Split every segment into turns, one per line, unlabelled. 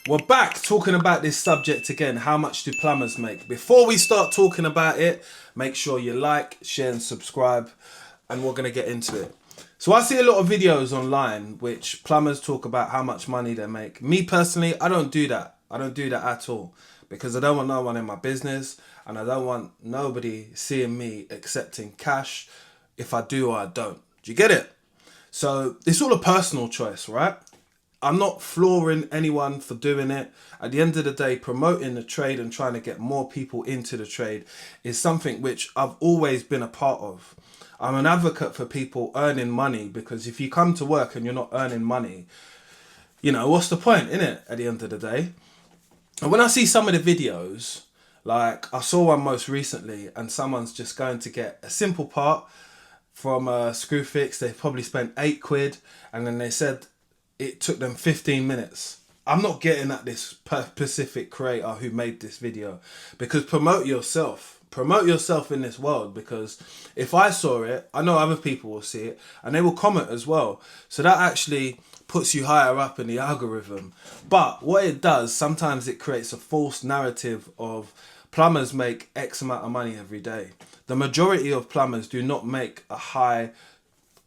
We're back talking about this subject again. How much do plumbers make? Before we start talking about it, make sure you like, share and subscribe, and we're going to get into it. So I see a lot of videos online which plumbers talk about how much money they make. Me personally, I don't do that. I don't do that at all because I don't want no one in my business and I don't want nobody seeing me accepting cash if I do or I don't. Do you get it? So it's all a personal choice, right? I'm not flooring anyone for doing it. At the end of the day, promoting the trade and trying to get more people into the trade is something which I've always been a part of. I'm an advocate for people earning money because if you come to work and you're not earning money, you know, what's the point, innit, at the end of the day? And when I see some of the videos, like I saw one most recently and someone's just going to get a simple part from Screwfix. They probably spent £8 and then they said it took them 15 minutes. I'm not getting at this specific creator who made this video because promote yourself in this world, because if I saw it, I know other people will see it and they will comment as well. So that actually puts you higher up in the algorithm. But what it does, sometimes it creates a false narrative of plumbers make X amount of money every day. The majority of plumbers do not make a high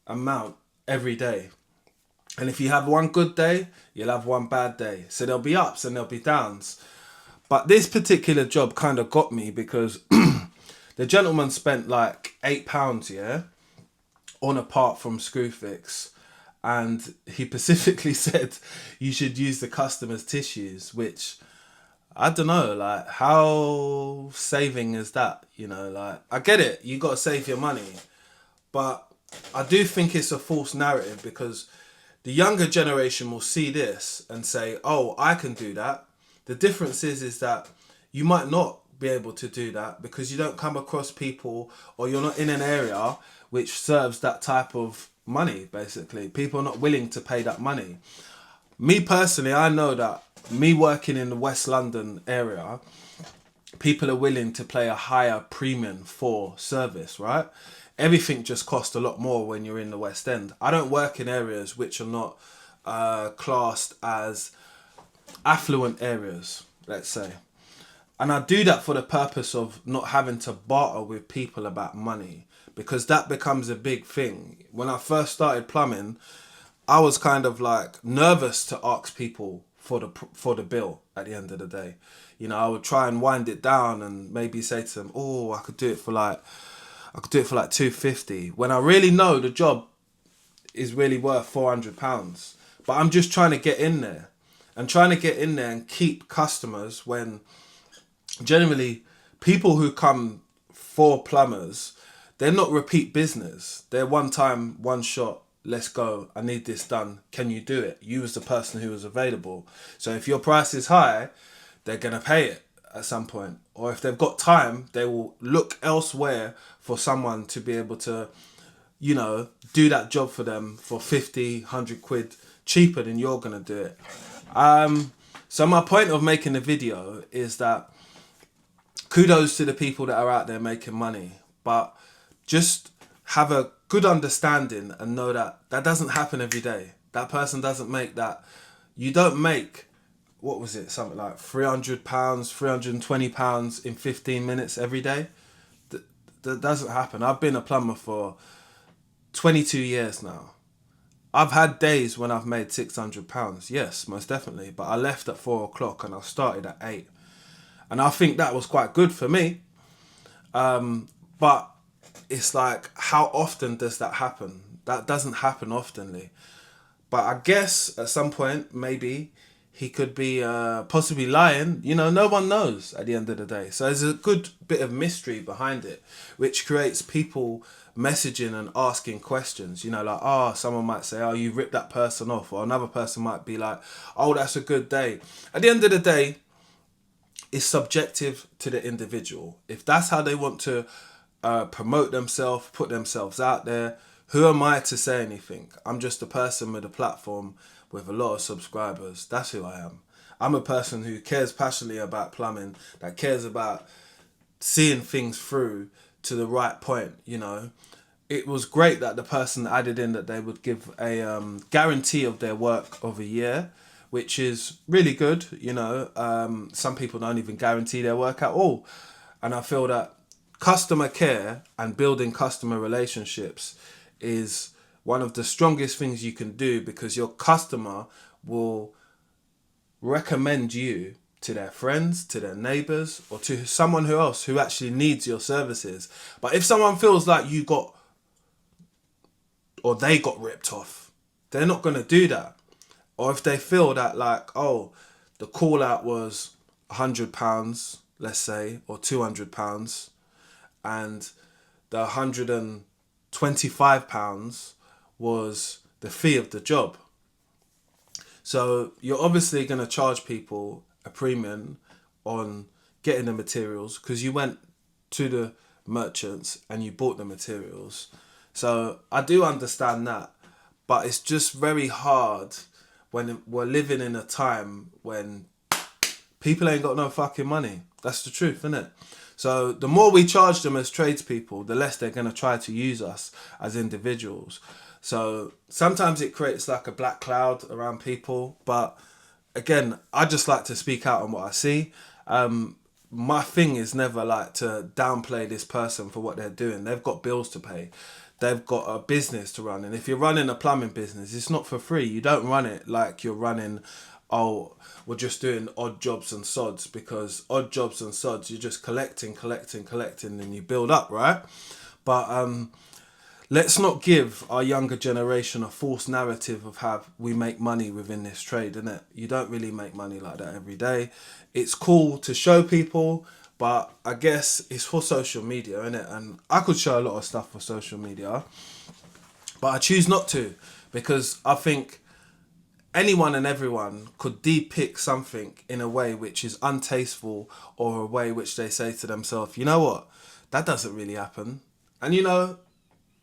amount every day. And if you have one good day, you'll have one bad day. So there'll be ups and there'll be downs. But this particular job kind of got me because the gentleman spent like £8, yeah, on a part from Screwfix. And he specifically said you should use the customer's tissues, which I don't know, like how saving is that? You know, like I get it, you got to save your money. But I do think it's a false narrative because the younger generation will see this and say, oh, I can do that. The difference is that you might not be able to do that because you don't come across people or you're not in an area which serves that type of money, basically. People are not willing to pay that money. Me personally, I know that me working in the West London area, people are willing to pay a higher premium for service, right? Everything just costs a lot more when you're in the West End. I don't work in areas which are not classed as affluent areas, let's say. And I do that for the purpose of not having to barter with people about money, because that becomes a big thing. When I first started plumbing, I was kind of like nervous to ask people for the bill at the end of the day. You know, I would try and wind it down and maybe say to them, oh, I could do it for like £250, when I really know the job is really worth £400. But I'm just trying to get in there and keep customers, when generally people who come for plumbers, they're not repeat business. They're one time, one shot. Let's go. I need this done. Can you do it? You was the person who was available. So if your price is high, they're going to pay it at some point. Or if they've got time, they will look elsewhere for someone to be able to, you know, do that job for them for 50, £100 cheaper than you're going to do it. So my point of making the video is that kudos to the people that are out there making money, but just have a good understanding and know that that doesn't happen every day. That person doesn't make that. You don't make, what was it, something like £300, £320 in 15 minutes every day. That doesn't happen. I've been a plumber for 22 years now. I've had days when I've made £600. Yes, most definitely. But I left at 4 o'clock and I started at 8. And I think that was quite good for me. But it's like, how often does that happen? That doesn't happen oftenly. But I guess at some point, maybe he could be possibly lying. You know, no one knows at the end of the day. So there's a good bit of mystery behind it, which creates people messaging and asking questions. You know, like, oh, someone might say, oh, you ripped that person off. Or another person might be like, oh, that's a good day. At the end of the day, it's subjective to the individual. If that's how they want to promote themselves, put themselves out there, who am I to say anything? I'm just a person with a platform with a lot of subscribers. That's who I am. I'm a person who cares passionately about plumbing, that cares about seeing things through to the right point, you know. It was great that the person added in that they would give a guarantee of their work of a year, which is really good. You know, some people don't even guarantee their work at all. And I feel that customer care and building customer relationships is one of the strongest things you can do, because your customer will recommend you to their friends, to their neighbors, or to someone who else who actually needs your services. But if someone feels like you got, or they got ripped off, they're not going to do that. Or if they feel that, like, oh, the call out was £100, let's say, or £200, and the £125 was the fee of the job. So you're obviously going to charge people a premium on getting the materials, because you went to the merchants and you bought the materials. So I do understand that, but it's just very hard when we're living in a time when people ain't got no fucking money. That's the truth, isn't it? So the more we charge them as tradespeople, the less they're going to try to use us as individuals. So sometimes it creates like a black cloud around people. But again, I just like to speak out on what I see. My thing is never like to downplay this person for what they're doing. They've got bills to pay. They've got a business to run. And if you're running a plumbing business, it's not for free. You don't run it like you're running, oh, we're just doing odd jobs and sods, because odd jobs and sods, you're just collecting, and you build up, right? But let's not give our younger generation a false narrative of how we make money within this trade, innit? You don't really make money like that every day. It's cool to show people, but I guess it's for social media, innit? And I could show a lot of stuff for social media, but I choose not to, because I think anyone and everyone could depict something in a way which is untasteful, or a way which they say to themselves, you know what, that doesn't really happen. And you know,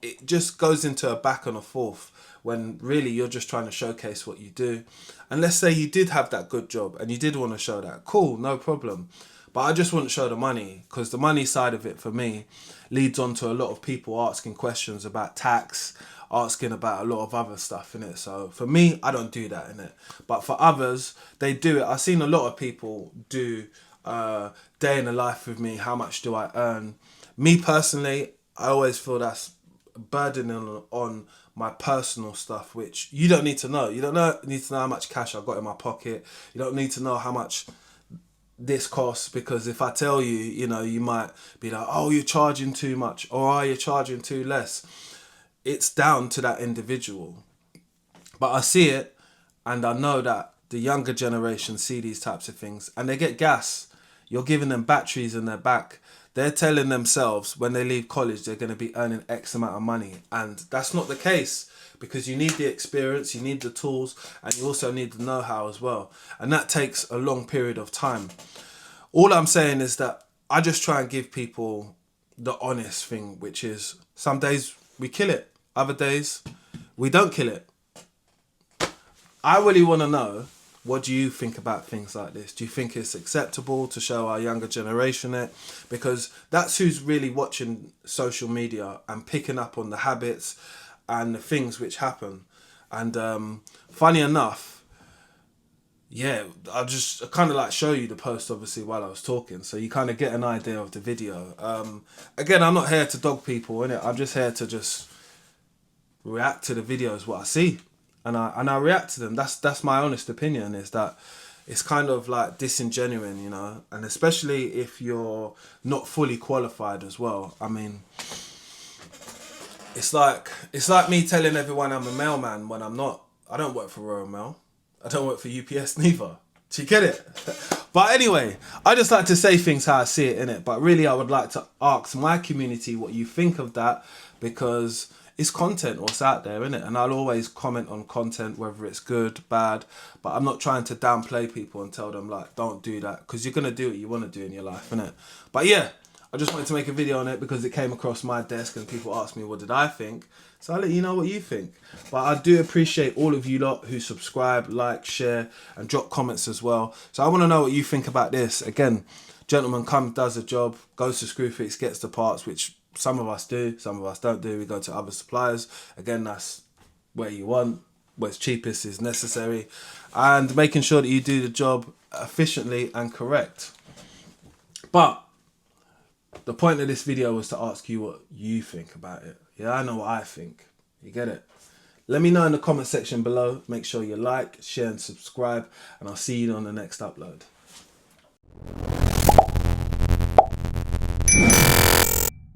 it just goes into a back and a forth, when really you're just trying to showcase what you do. And let's say you did have that good job and you did want to show that, cool, no problem. But I just wouldn't show the money, because the money side of it for me leads on to a lot of people asking questions about tax, asking about a lot of other stuff in it. So for me, I don't do that in it. But for others, they do it. I've seen a lot of people do day in the life with me. How much do I earn? Me personally, I always feel that's burdening on my personal stuff, which you don't need to know. You don't need to know how much cash I've got in my pocket. You don't need to know how much this costs, because if I tell you, you know, you might be like, oh, you're charging too much, or are you charging too less? It's down to that individual. But I see it, and I know that the younger generation see these types of things and they get gas. You're giving them batteries in their back. They're telling themselves when they leave college they're going to be earning X amount of money, and that's not the case, because you need the experience, you need the tools, and you also need the know-how as well, and that takes a long period of time. All I'm saying is that I just try and give people the honest thing, which is some days we kill it, other days we don't kill it. I really want to know, what do you think about things like this? Do you think it's acceptable to show our younger generation it? Because that's who's really watching social media and picking up on the habits and the things which happen. And funny enough, yeah, I'll just kind of like show you the post obviously while I was talking, so you kind of get an idea of the video. Again, I'm not here to dog people, innit? I'm just here to just react to the videos, what I see. And I react to them. That's my honest opinion, is that it's kind of like disingenuine, you know, and especially if you're not fully qualified as well. I mean, it's like me telling everyone I'm a mailman when I'm not. I don't work for Royal Mail. I don't work for UPS neither. Do you get it? But anyway, I just like to say things how I see it, innit? But really, I would like to ask my community what you think of that, because it's content, what's out there, innit? And I'll always comment on content, whether it's good, bad, but I'm not trying to downplay people and tell them, like, don't do that, because you're going to do what you want to do in your life, innit? But yeah, I just wanted to make a video on it because it came across my desk and people asked me what did I think. So I'll let you know what you think. But I do appreciate all of you lot who subscribe, like, share, and drop comments as well. So I want to know what you think about this. Again, gentleman comes, does a job, goes to Screwfix, gets the parts, which some of us do, some of us don't do. We go to other suppliers. Again, that's where you want. what's cheapest is necessary, and making sure that you do the job efficiently and correct. But the point of this video was to ask you what you think about it. Yeah, I know what I think. You get it? Let me know in the comment section below. Make sure you like, share and subscribe, and I'll see you on the next upload.